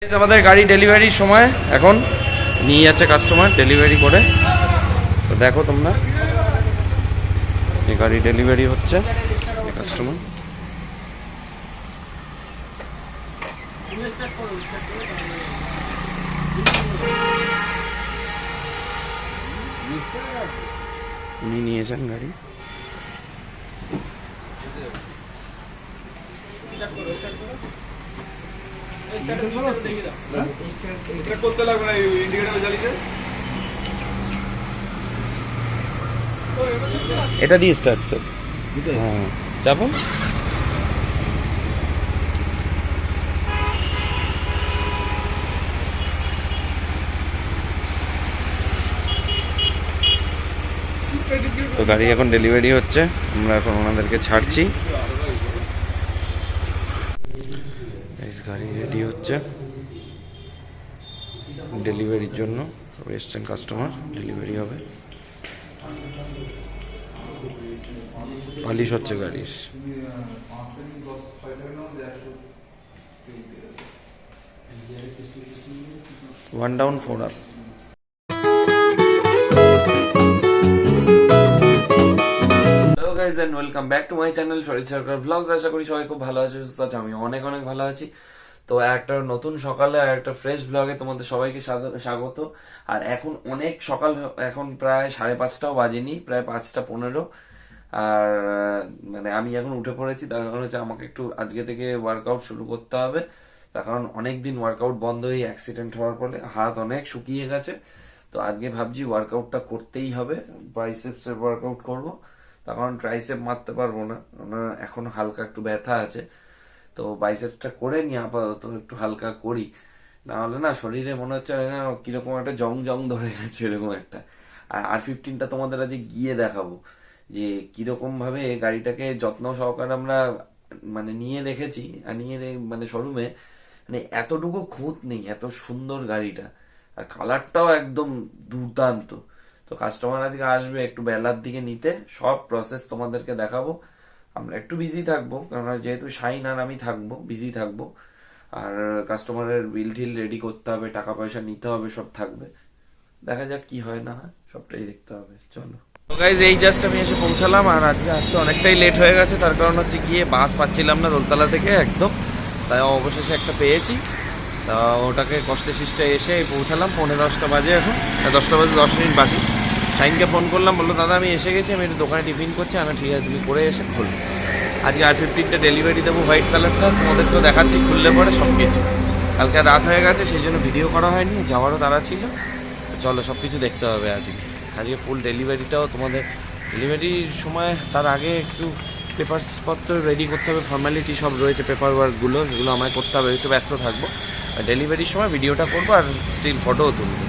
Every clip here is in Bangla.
আমাদের গাড়ি ডেলিভারির সময় এখন নিয়ে যাচ্ছে কাস্টমার ডেলিভারি করে। তো দেখো তোমরা, এই গাড়ি ডেলিভারি হচ্ছে কাস্টমার। উনি নিয়েছেন গাড়ি। এটা দিয়ে স্টার্ট স্যার। হ্যাঁ যাবো। তো গাড়ি এখন ডেলিভারি হচ্ছে, আমরা এখন ওনাদেরকে ছাড়ছি। গাড়ি রেডি হচ্ছে ডেলিভারির জন্য, এসছেন কাস্টমার, ডেলিভারি হবে। পালিশ হচ্ছে গাড়ির। 1 down 4 up। Hello guys and welcome back to my channel Sarit Sarkar vlogs. আশা করি সবাই খুব ভালো আছে, সুস্থ আছে। আমি অনেক অনেক ভালো আছি। তো একটা নতুন সকালে আর একটা ফ্রেশ ব্লগে তোমাদের সবাইকে স্বাগত। আর এখন অনেক সকাল, এখন প্রায় 5:30টাও বাজেনি, প্রায় 5:15। আর মানে আমি এখন উঠে পড়েছি, তার কারণ হচ্ছে আমাকে একটু আজকে থেকে ওয়ার্কআউট শুরু করতে হবে। তার কারণ অনেকদিন ওয়ার্কআউট বন্ধ হয়ে অ্যাক্সিডেন্ট হওয়ার ফলে হাত অনেক শুকিয়ে গেছে। তো আজকে ভাবছি ওয়ার্কআউটটা করতেই হবে, বাইসেপসের ওয়ার্কআউট করব। তার কারণ ট্রাইসেপ মারতে পারবো না, এখন হালকা একটু ব্যথা আছে। তো বাইসেপসটা করে নিয়ে আপাতত একটু হালকা করি, না হলে না শরীরে মনে হচ্ছে না কিরকম একটা জং জং ধরে গেছে, এরকম একটা। আর R15টা তোমাদের আজকে গিয়ে দেখাবো যে কিরকম ভাবে গাড়িটাকে যত্ন সহকারে আমরা মানে নিয়ে রেখেছি। আর মানে শোরুমে মানে এতটুকু খুঁত নেই, এত সুন্দর গাড়িটা। আর কালারটাও একদম দুর্দান্ত। তো কাস্টমার আজকে আসবে একটু বেলার দিকে নিতে, সব প্রসেস তোমাদেরকে দেখাবো। আমরা একটু বিজি থাকবো, কারণ যেহেতু শাইন আর আমি থাকবো, বিজি থাকবো। আর কাস্টমারের বিল টিল রেডি করতে হবে, টাকা পয়সা নিতে হবে, সব থাকবে। দেখা যাক কি হয় না হয়, সবটাই দেখতে হবে। চলো গাইজ, এই জাস্ট আমি এসে পৌঁছালাম। আর আজকে আসতে অনেকটাই লেট হয়ে গেছে, তার কারণ হচ্ছে গিয়ে বাস পাচ্ছিলাম না দোলতলা থেকে একদম। তাই অবশেষে একটা পেয়েছি, তা ওটাকে কষ্টে শিষ্টে এসে পৌঁছালাম। 10:45 বাজে, এখন 10টা বাজে 10 মিনিট বাকি। শাইনকে ফোন করলাম, বললো দাদা আমি এসে গেছি, আমি একটু দোকানে টিফিন করছি। না ঠিক আছে, তুমি করে এসে খুলবে। আজকে R15টা ডেলিভারি দেবো, হোয়াইট কালারটা, তোমাদেরকেও দেখাচ্ছি খুললে পরে সব কিছু। কালকে রাত হয়ে গেছে, সেই জন্য ভিডিও করা হয়নি, যাওয়ারও তারা ছিল। চলো সব কিছু দেখতে হবে আজকে ফুল ডেলিভারিটাও তোমাদের। ডেলিভারির সময় তার আগে একটু পেপারসপত্র রেডি করতে হবে, ফর্মালিটি সব রয়েছে, পেপার ওয়ার্কগুলো, সেগুলো আমায় করতে হবে, একটু ব্যস্ত থাকবো। আর ডেলিভারির সময় ভিডিওটা করবো, আর স্টিল ফটোও তুলবো,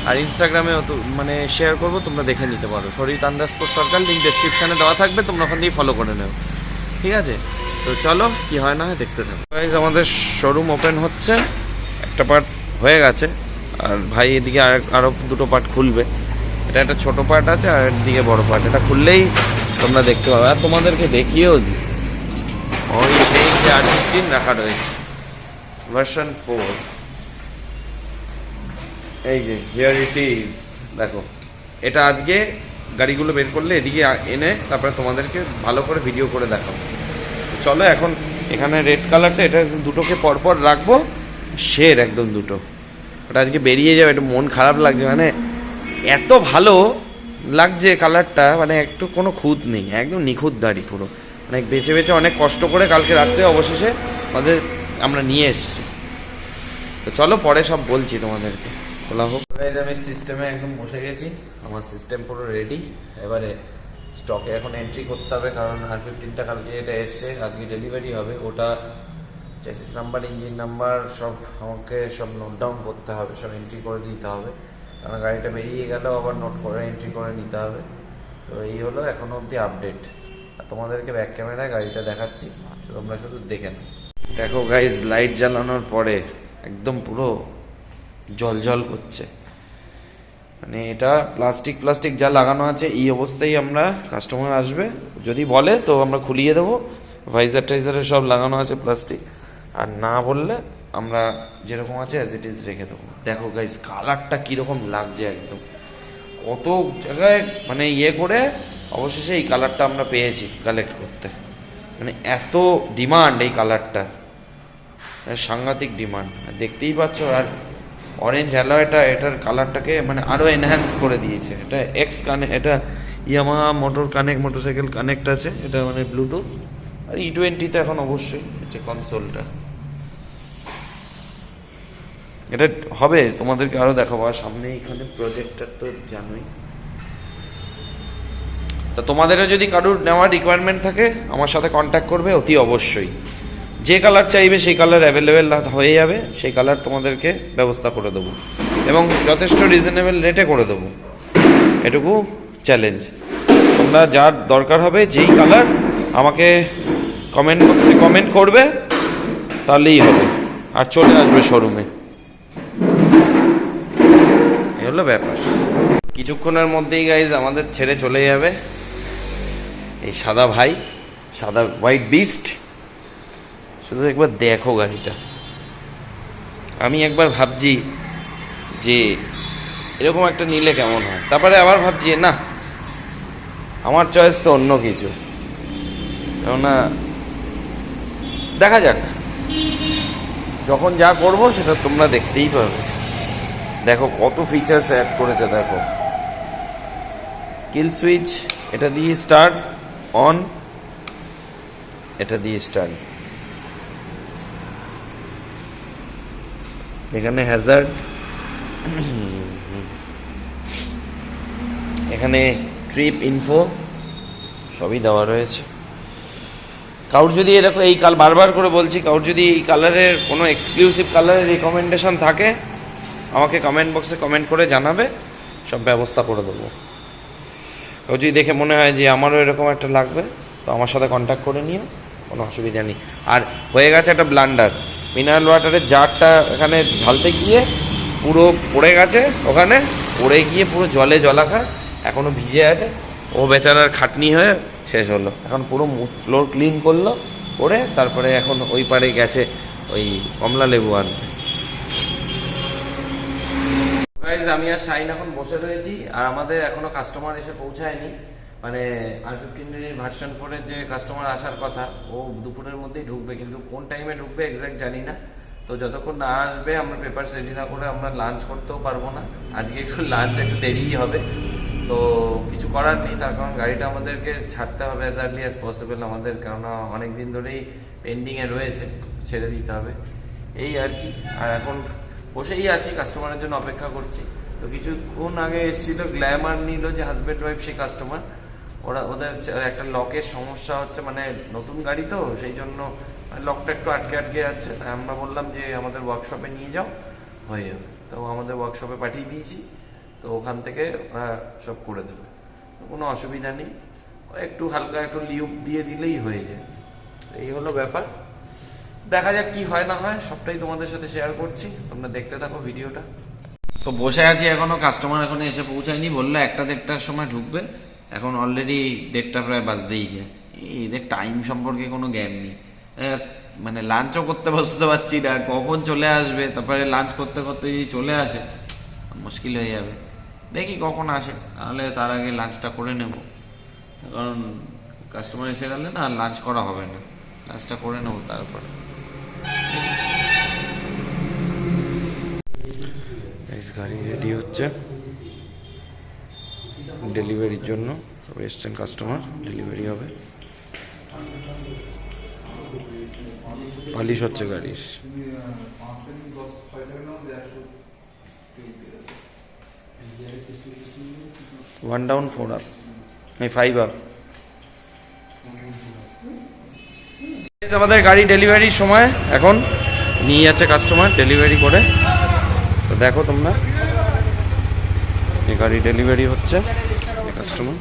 আর ইনস্টাগ্রামেও তো মানে শেয়ার করবো, তোমরা দেখে নিতে পারো। সরিত_সরকার, লিঙ্ক ডেসক্রিপশানে দেওয়া থাকবে, তোমরা ওখান থেকেই ফলো করে নেবে, ঠিক আছে? তো চলো কি হয় না হয় দেখতে থাকো। আমাদের শোরুম ওপেন হচ্ছে, একটা পার্ট হয়ে গেছে, আর ভাই এদিকে আরো দুটো পার্ট খুলবে। এটা একটা ছোট পার্ট আছে, আর একদিকে বড় পার্ট। এটা খুললেই তোমরা দেখতে পাবে। আর তোমাদেরকে দেখিয়েও দিই, ওই সেই যে R15 রাখা রয়েছে ভার্সন 4। এই যে হিয়ার ইট ইজ, দেখো। এটা আজকে গাড়িগুলো বের করলে এদিকে এনে তারপরে তোমাদেরকে ভালো করে ভিডিও করে দেখাবো। চলো এখন এখানে রেড কালারটা, এটা দুটোকে পরপর রাখবো, শের একদম দুটো। ওটা আজকে বেরিয়ে যাবে, একটু মন খারাপ লাগছে, মানে এত ভালো লাগছে কালারটা, মানে একটু কোনো খুঁত নেই, একদম নিখুঁত গাড়ি পুরো। মানে বেছে বেছে অনেক কষ্ট করে কালকে রাত্রে অবশেষে আমরা নিয়ে এসেছি। তো চলো পরে সব বলছি তোমাদেরকে, বলা হোক। আমি সিস্টেমে একদম বসে গেছি, আমার সিস্টেম পুরো রেডি। এবারে স্টকে এখন এন্ট্রি করতে হবে, কারণ R15টা কালকে এটা এসছে, আজকে ডেলিভারি হবে। ওটা চেসিস নাম্বার, ইঞ্জিন নাম্বার সব আমাকে সব নোট ডাউন করতে হবে, সব এন্ট্রি করে দিতে হবে, কারণ গাড়িটা বেরিয়ে গেলেও আবার নোট করে এন্ট্রি করে নিতে হবে। তো এই হলো এখনো অবধি আপডেট। আর তোমাদেরকে ব্যাক ক্যামেরায় গাড়িটা দেখাচ্ছি, তোমরা শুধু দেখে নাও। দেখো গাইজ, লাইট জ্বালানোর পরে একদম পুরো জল জল করছে। মানে এটা প্লাস্টিক যা লাগানো আছে এই অবস্থায় আমরা, কাস্টমার আসবে যদি বলে তো আমরা খুলিয়ে দেবো। ভাইজার টাইজারে সব লাগানো আছে প্লাস্টিক, আর না বললে আমরা যেরকম আছে অ্যাজ ইট ইজ রেখে দেবো। দেখো গাইস কালারটা কীরকম লাগছে, একদম কত জায়গায় মানে ইয়ে করে অবশেষে এই কালারটা আমরা পেয়েছি কালেক্ট করতে। মানে এত ডিমান্ড এই কালারটা, সাংঘাতিক ডিমান্ড, দেখতেই পাচ্ছ। আর অরেঞ্জ অ্যালয়টা এটার কালারটাকে মানে আরও এনহ্যান্স করে দিয়েছে। এটা এটা ইয়ামাহা মোটরসাইকেল কানেক্ট আছে, এটা মানে ব্লুটুথ। আর E20-তে এখন অবশ্যই হচ্ছে কনসোলটা, এটা হবে তোমাদেরকে আরও দেখাবো। আর সামনে এখানে প্রজেক্টর তো জানোই। তা তোমাদেরও যদি কারোর নেওয়ার রিকোয়ারমেন্ট থাকে আমার সাথে কন্ট্যাক্ট করবে অতি অবশ্যই। যে কালার চাইবে সেই কালার অ্যাভেলেবেল হয়ে যাবে, সেই কালার তোমাদেরকে ব্যবস্থা করে দেবো এবং যথেষ্ট রিজনেবল রেটে করে দেবো, এটুকু চ্যালেঞ্জ। তোমরা যার দরকার হবে যেই কালার আমাকে কমেন্ট বক্সে কমেন্ট করবে, তাহলেই হবে, আর চলে আসবে শোরুমে। এই হলো ব্যাপার। কিছুক্ষণের মধ্যেই গাইজ আমাদের ছেড়ে চলে যাবে এই সাদা ভাই, সাদা হোয়াইট বিস্ট। শুধু একবার দেখো গাড়িটা। আমি একবার ভাবছি যে এরকম একটা নিলে কেমন হয়, তারপরে আবার ভাবছি না, আমার চয়েস তো অন্য কিছু। কেননা দেখা যাক, যখন যা করব সেটা তোমরা দেখতেই পাবে। দেখো কত ফিচার্স অ্যাড করেছে, দেখো কিল সুইচ, এটা দিয়ে স্টার্ট অন, এটা দিয়ে স্টার্ট, এখানে হ্যাজার্ড, এখানে ট্রিপ ইনফো সবই দেওয়া রয়েছে। কাউর যদি এরকম এই বারবার করে বলছি, কাউর যদি এই কালারের কোনো এক্সক্লুসিভ কালারের রিকমেন্ডেশন থাকে আমাকে কমেন্ট বক্সে কমেন্ট করে জানাবে, সব ব্যবস্থা করে দেবো। কেউ যদি দেখে মনে হয় যে আমারও এরকম একটা লাগবে তো আমার সাথে কন্ট্যাক্ট করে নিও, কোনো অসুবিধা নেই। আর হয়ে গেছে একটা ব্লান্ডার, মিনারেল ওয়াটারের জারটা এখানে ঢালতে গিয়ে পুরো পড়ে গেছে, ওখানে পড়ে গিয়ে পুরো জলে জলাকার এখনও ভিজে আছে। ও বেচারার খাটনি হয়ে শেষ হলো। এখন পুরো ফ্লোর ক্লিন করলো করে তারপরে এখন ওই পারে গেছে ওই কমলা লেবু আনতে। গাইজ আমি আর শাইন এখন বসে রয়েছি, আর আমাদের এখনো কাস্টমার এসে পৌঁছায়নি। মানে R15 ভার্সন 4-এর যে কাস্টমার আসার কথা ও দুপুরের মধ্যেই ঢুকবে, কিন্তু কোন টাইমে ঢুকবে এক্স্যাক্ট জানি না। তো যতক্ষণ না আসবে আমরা পেপারস রেডি না করে আমরা লাঞ্চ করতেও পারবো না। আজকে একটু লাঞ্চ একটু দেরিই হবে, তো কিছু করার নেই। তার কারণ গাড়িটা আমাদেরকে ছাড়তে হবে অ্যাজ আর্লি অ্যাজ পসিবল আমাদের, কেননা অনেক দিন ধরেই পেন্ডিংয়ে রয়েছে, ছেড়ে দিতে হবে এই আর কি। আর এখন বসেই আছি, কাস্টমারের জন্য অপেক্ষা করছি। তো কিছুক্ষণ আগে এসেছিল, গ্ল্যামার নিল যে হাজব্যান্ড ওয়াইফ সেই কাস্টমার, ওদের একটা লকের সমস্যা হচ্ছে, মানে নতুন গাড়ি তো সেই জন্য লকটা একটু আটকে আটকে যাচ্ছে। আমরা বললাম যে আমাদের ওয়ার্কশপে নিয়ে যাও, হয়ে যাবে। তো আমাদের ওয়ার্কশপে পাঠিয়ে দিয়েছি, তো ওখান থেকে ওরা সব করে দেবে, তো কোনো অসুবিধা নেই। একটু হালকা একটু লিউপ দিয়ে দিলেই হয়ে যায়। এই হলো ব্যাপার, দেখা যাক কি হয় না হয়, সবটাই তোমাদের সাথে শেয়ার করছি, তোমরা দেখতে থাকো ভিডিওটা। তো বসে আছি এখনো, কাস্টমার এখনো এসে পৌঁছায়নি, বললো 1-1:30টার সময় ঢুকবে। এখন অলরেডি 1:30 প্রায় বাজতেই যায়। এদের টাইম সম্পর্কে কোনো জ্ঞান নেই, মানে লাঞ্চও করতে বসতে পারছি না, কখন চলে আসবে। তারপরে লাঞ্চ করতে করতে যদি চলে আসে মুশকিল হয়ে যাবে। দেখি কখন আসে, তাহলে তার আগে লাঞ্চটা করে নেব, কারণ কাস্টমার এসে গেলে না লাঞ্চ করা হবে না, লাঞ্চটা করে নেবো তারপর। গাড়ি রেডি হচ্ছে ডেলিভারির জন্য, এসছেন কাস্টমার, ডেলিভারি হবে। পালিশ হচ্ছে গাড়ির। 1 down 4 up, 5 up। আমাদের গাড়ি ডেলিভারির সময় এখন নিয়ে যাচ্ছে কাস্টমার ডেলিভারি করে। তো দেখো তোমরা, এই গাড়ি ডেলিভারি হচ্ছে কাস্টমার।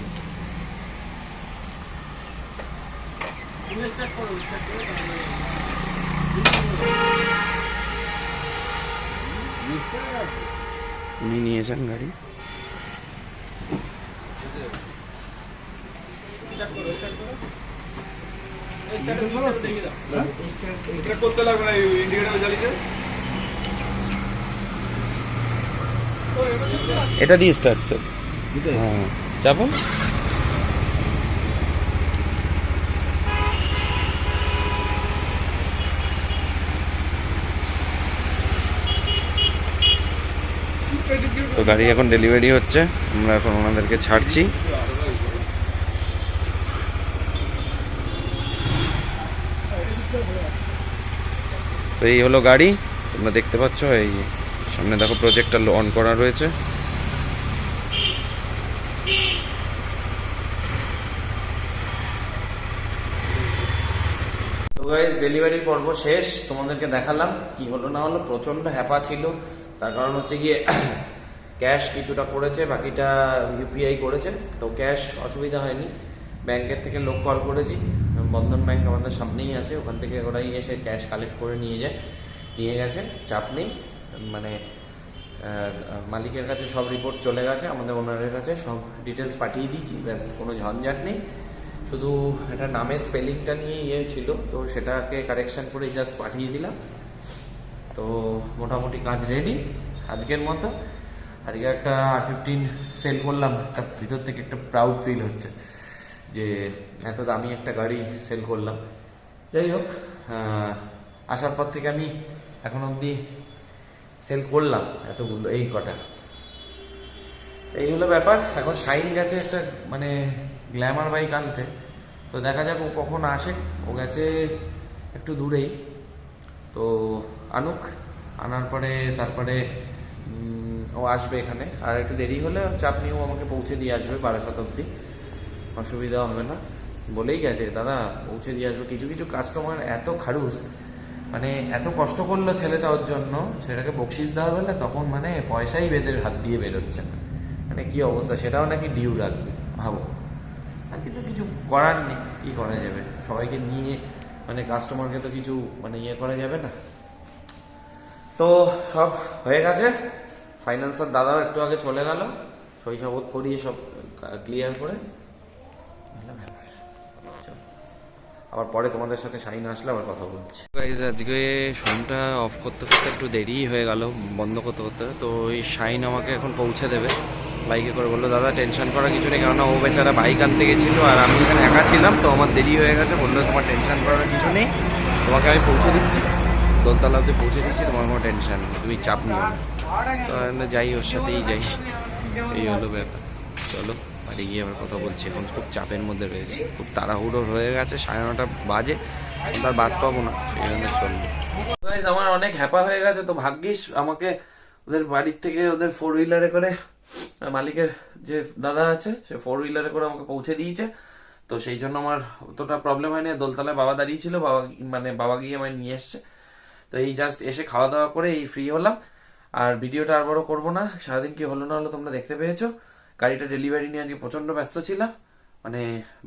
উনি নিয়েছেন গাড়ি। করতে লাগবে না, ইন্ডিকেটর জ্বালিয়েছে। এটা দিয়ে স্টার্ট স্যার। হ্যাঁ চাপো। তো গাড়ি এখন ডেলিভারি হচ্ছে, আমরা এখন ওনাদেরকে ছাড়ছি। তো এই হলো গাড়ি, তোমরা দেখতে পাচ্ছ। এই সামনে দেখো প্রজেক্টটা অন করা রয়েছে। তো গাইস ডেলিভারি পর্ব শেষ, তোমাদেরকে দেখালাম কি হলো না হলো। প্রচন্ড হ্যাপা ছিল, তার কারণ হচ্ছে গিয়ে ক্যাশ কিছুটা করেছে, বাকিটা ইউপিআই করেছে। তো ক্যাশ অসুবিধা হয়নি, ব্যাংকের থেকে লোক কল করেছি, বন্ধন ব্যাংক আমাদের সামনেই আছে, ওখান থেকে ওরাই এসে ক্যাশ কালেক্ট করে নিয়ে গেছে। চাপ নেই, মানে মালিকের কাছে সব রিপোর্ট চলে গেছে, আমাদের ওনারের কাছে সব ডিটেলস পাঠিয়ে দিয়েছি, ব্যাস কোনো ঝঞ্ঝাট নেই। শুধু একটা নামের স্পেলিংটা নিয়ে ছিল, তো সেটাকে কারেকশন করে জাস্ট পাঠিয়ে দিলাম। তো মোটামুটি কাজ রেডি আজকের মতো। আজকে একটা R15 সেল করলাম, একটা ভিতর থেকে একটা প্রাউড ফিল হচ্ছে যে এত দামি একটা গাড়ি সেল করলাম। যাই হোক, আসার পর থেকে আমি এখন অবধি সেল করলাম এতগুলো, এই কটা। এই হলো ব্যাপার। এখন শাইন গেছে একটা মানে গ্ল্যামার বাইক আনতে, তো দেখা যাক ও কখন আসে। ও গেছে একটু দূরেই, তো আনুক, আনার পরে তারপরে ও আসবে এখানে। আর একটু দেরি হলে চাপ নিয়েও আমাকে পৌঁছে দিয়ে আসবে বারাসাত অব্দি, অসুবিধা হবে না। বলেই গেছে দাদা পৌঁছে দিয়ে আসবে। কিছু কিছু কাস্টমার এত খারুস, মানে এত কষ্ট করলো ছেলেটা ওর জন্য, ছেলেটাকে বকশিস দেওয়া হলে তখন মানে পয়সাই বেদের হাত দিয়ে বেরোচ্ছে না, মানে কি অবস্থা। সেটাও নাকি ডিউ রাখবে, ভাবো। আর কিন্তু কিছু করার নেই, কি করা যাবে, সবাইকে নিয়ে মানে কাস্টমারকে তো কিছু মানে ইয়ে করা যাবে না। তো সব হয়ে গেছে, ফাইন্যান্সার দাদাও একটু আগে চলে গেল, সই সাবত করিয়ে সব ক্লিয়ার করে। আবার পরে তোমাদের সাথে শাইন আসলে আবার কথা বলছি। আজকে ফোনটা অফ করতে করতে একটু দেরি হয়ে গেল, বন্ধ করতে করতে। তো ওই শাইন আমাকে এখন পৌঁছে দেবে বাইকে করে। বললো দাদা টেনশন করার কিছু নেই, কেননা ও বেচারা বাইক আনতে গেছিলো আর আমি এখানে একা ছিলাম, তো আমার দেরি হয়ে গেছে। বললো তোমার টেনশন করার কিছু নেই, তোমাকে আমি পৌঁছে দিচ্ছি, দোলতলাতে পৌঁছে দিচ্ছি, তোমার কোনো টেনশন নেই, তুমি চাপ নিও না। তো যাই, ওর সাথেই যাই। এই হলো ব্যাপার। চলো বাড়ি গিয়ে আবার কথা বলছি, এখন খুব চাপের মধ্যে রয়েছে, খুব তাড়াহুড়ো হয়ে গেছে, 9:30 বাজে, তার বাস পাবো না, সেই জন্য চললো। আমার অনেক হ্যাপা হয়ে গেছে। তো ভাগ্যিস আমাকে ওদের বাড়ির থেকে ওদের 4 হুইলারে করে, মালিকের যে দাদা আছে সে 4 হুইলারে করে আমাকে পৌঁছে দিয়েছে। তো সেই জন্য আমার অতটা প্রবলেম হয়নি। দোলতলায় বাবা দাঁড়িয়ে ছিল, বাবা গিয়ে আমায় নিয়ে এসছে। তো এই জাস্ট এসে খাওয়া দাওয়া করে এই ফ্রি হলাম। আর ভিডিওটা আর বড় করবো না, সারাদিন কি হলো না হলো তোমরা দেখতে পেয়েছো। গাড়িটা ডেলিভারি নিয়ে আজকে প্রচন্ড ব্যস্ত ছিলাম, মানে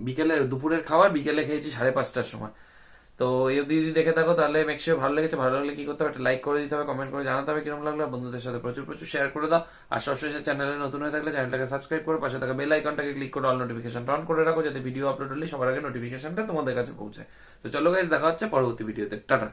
বিকেলে দুপুরের খাবার বিকেলে খেয়েছি 5:30টার সময়। তো এই অবধি যদি দেখে থাকো তাহলে মেক শিওর ভালো লেগেছে। ভালো লাগলে কি করতে হবে, একটা লাইক করে দিতে হবে, কমেন্ট করে জানাতে হবে কিরকম লাগলো, বন্ধুদের সাথে প্রচুর প্রচুর শেয়ার করে দাও। আর সবশেষে চ্যানেলে নতুন হয়ে থাকলে চ্যানেলটাকে সাবস্ক্রাইব করে পাশে থাকা বেল আইকনটাকে ক্লিক করে অল নোটিফিকেশনটা অন করে রাখো, যাতে ভিডিও আপলোড হলে সবার আগে নোটিফিকেশনটা তোমাদের কাছে পৌঁছায়। তো চলো গাইস, দেখা হচ্ছে পরবর্তী ভিডিওতে। টাটা।